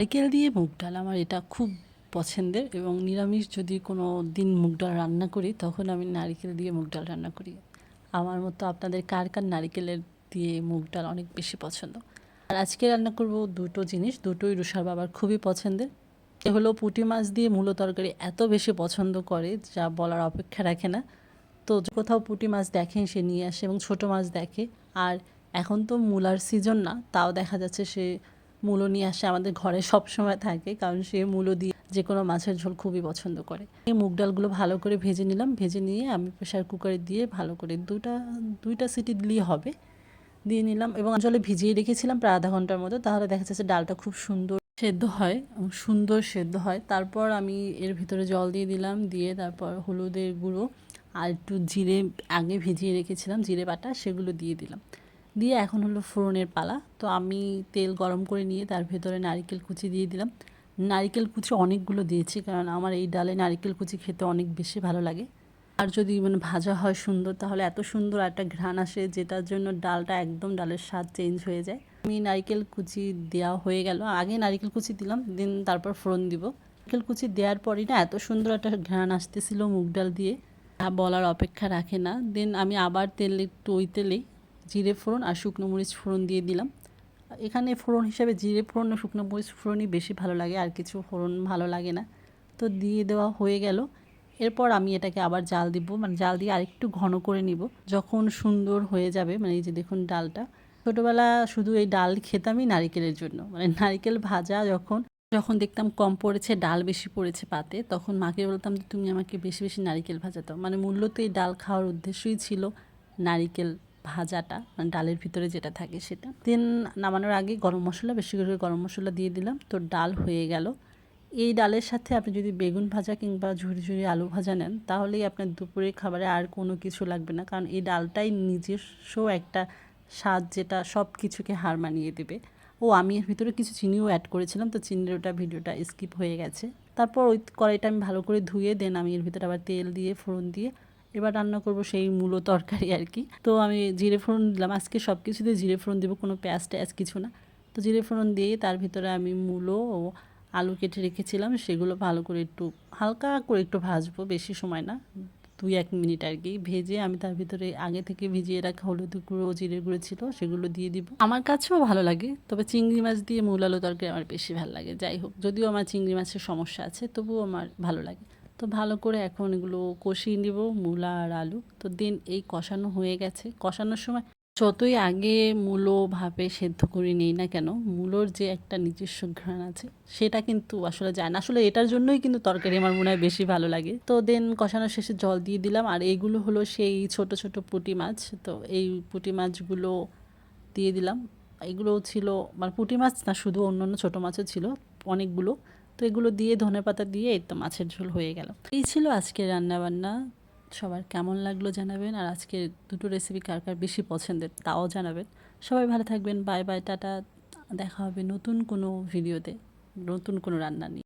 নারকেল দিয়ে মুগ ডাল আমার এটা খুব পছন্দের, এবং নিরামিষ যদি কোনো দিন মুগ ডাল রান্না করি তখন আমি নারকেল দিয়ে মুগ ডাল রান্না করি। আমার মতো আপনাদের কার কার নারকেলের দিয়ে মুগ ডাল অনেক বেশি পছন্দ। আর আজকে রান্না করব দুটো জিনিস, দুটোই রুষার বাবার খুবই পছন্দের। এ হলো পুঁটি মাছ দিয়ে মূলো তরকারি এত বেশি পছন্দ করে যা বলার অপেক্ষা রাখে না। তো কোথাও পুঁটি মাছ দেখেন সে নিয়ে আসে, এবং ছোট মাছ দেখে। আর এখন তো মূলার সিজন না, তাও দেখা যাচ্ছে সে মূলো নিয়ে আসে, আমাদের ঘরে সব সময় থাকে, কারণ সে মূলো দিয়ে যে কোনো মাছের ঝোল খুবই পছন্দ করে। এই মুগ ডালগুলো ভালো করে ভেজে নিলাম, ভেজে নিয়ে আমি প্রেশার কুকারে দিয়ে ভালো করে দুইটা সিটি দিলেই হবে, দিয়ে নিলাম। এবং জলে ভিজিয়ে রেখেছিলাম প্রায় আধা ঘন্টার মতো, তাহলে দেখা যাচ্ছে ডালটা খুব সুন্দর সেদ্ধ হয়, সুন্দর সেদ্ধ হয়। তারপর আমি এর ভিতরে জল দিয়ে দিলাম, দিয়ে তারপর হলুদের গুঁড়ো আর একটু জিরে আগে ভিজিয়ে রেখেছিলাম, জিরে বাটা, সেগুলো দিয়ে দিলাম। দিয়ে এখন হলো ফোড়নের পালা। তো আমি তেল গরম করে নিয়ে তার ভেতরে নারকেল কুচি দিয়ে দিলাম। নারকেল কুচি অনেকগুলো দিয়েছি, কারণ আমার এই ডালে নারকেল কুচি খেতে অনেক বেশি ভালো লাগে। আর যদি ভাজা হয় সুন্দর, তাহলে এত সুন্দর একটা ঘ্রাণ আসে, যেটার জন্য ডালটা একদম, ডালের স্বাদ চেঞ্জ হয়ে যায়। আমি নারকেল কুচি দেওয়া হয়ে গেল, আগে নারকেল কুচি দিলাম, দেন তারপর ফোড়ন দিব। নারকেল কুচি দেওয়ার পরই না এত সুন্দর একটা ঘ্রাণ আসতেছিল মুগ ডাল দিয়ে, বলার অপেক্ষা রাখে না। দেন আমি আবার একটু ওই তেলেই জিরে ফোড়ন আর শুকনো মরিচ ফোড়ন দিয়ে দিলাম। এখানে ফোড়ন হিসাবে জিরে ফোড়ন ও শুকনো মরিচ ফোড়নই বেশি ভালো লাগে, আর কিছু ফোড়ন ভালো লাগে না। তো দিয়ে দেওয়া হয়ে গেল। এরপর আমি এটাকে আবার জাল দিব, জাল দিয়ে আরেকটু ঘন করে নিব। যখন সুন্দর হয়ে যাবে, এই যে দেখুন ডালটা, ছোটোবেলা শুধু এই ডাল খেতামই নারিকেলের জন্য, নারিকেল ভাজা যখন যখন দেখতাম কম পড়েছে, ডাল বেশি পড়েছে পাতে, তখন মাকে বলতাম যে তুমি আমাকে বেশি বেশি নারিকেল ভাজা দাও। মূলত এই ডাল খাওয়ার উদ্দেশ্যই ছিল নারিকেল ভাজাটা, ডালের ভিতরে যেটা থাকে সেটা। দেন নামানোর আগে গরম মশলা, বেশি করে গরম মশলা দিয়ে দিলাম। তো ডাল হয়ে গেল। এই ডালের সাথে আপনি যদি বেগুন ভাজা কিংবা ঝুরি ঝুরি আলু ভাজা নেন, তাহলেই আপনার দুপুরের খাবারে আর কোনো কিছু লাগবে না, কারণ এই ডালটাই নিজস্ব একটা স্বাদ, যেটা সব কিছুকে হার মানিয়ে দেবে। আমি এর ভিতরে কিছু চিনিও অ্যাড করেছিলাম, তো চিনির ভিডিওটা স্কিপ হয়ে গেছে। তারপর ওই কড়াইটা আমি ভালো করে ধুয়ে, দেন আমি এর ভিতরে আবার তেল দিয়ে ফোড়ন দিয়ে এবার রান্না করব সেই মূলো তরকারি আর কি। তো আমি জিরে ফোড়ন দিলাম, আজকে সব কিছুতে জিরে ফোড়ন দেবো, কোনো পেঁয়াজ টেয়াজ কিছু না। তো জিরে ফোড়ন দিয়ে তার ভিতরে আমি মূলো ও আলু কেটে রেখেছিলাম, সেগুলো ভালো করে একটু হালকা করে একটু ভাজবো, বেশি সময় না, 2-1 মিনিট আর কি। ভেজে আমি তার ভিতরে আগে থেকে ভিজিয়ে রাখা হলুদ গুঁড়ো, জিরে গুঁড়ো ছিল, সেগুলো দিয়ে দিব। আমার কাছেও ভালো লাগে, তবে চিংড়ি মাছ দিয়ে মূল আলু তরকারি আমার বেশি ভালো লাগে। যাই হোক, যদিও আমার চিংড়ি মাছের সমস্যা আছে, তবুও আমার ভালো লাগে। তো ভালো করে এখন এগুলো কষিয়ে নিব, মূলা আর আলু। তো দেন এই কষানো হয়ে গেছে। কষানোর সময় যতই আগে মূলো ভাবে সেদ্ধ করে নেই না কেন, মূলোর যে একটা নিজস্ব ঘ্রাণ আছে, সেটা কিন্তু আসলে যায় না। আসলে এটার জন্যই কিন্তু তরকারি আমার মনে হয় বেশি ভালো লাগে। তো দেন কষানোর শেষে জল দিয়ে দিলাম, আর এইগুলো হলো সেই ছোট ছোট পুঁটি মাছ। তো এই পুঁটি মাছগুলো দিয়ে দিলাম। এগুলো ছিল পুঁটি মাছ না, শুধু অন্য ছোট মাছও ছিল অনেকগুলো। তো এগুলো দিয়ে ধনেপাতা দিয়ে এই তো মাছের ঝোল হয়ে গেল। এই ছিল আজকের রান্নাবান্না। সবার কেমন লাগলো জানাবেন, আর আজকের দুটো রেসিপি কার কার বেশি পছন্দের তাও জানাবেন। সবাই ভালো থাকবেন, বাই বাই, টাটা। দেখা হবে নতুন কোনো ভিডিওতে, নতুন কোনো রান্না নিয়ে।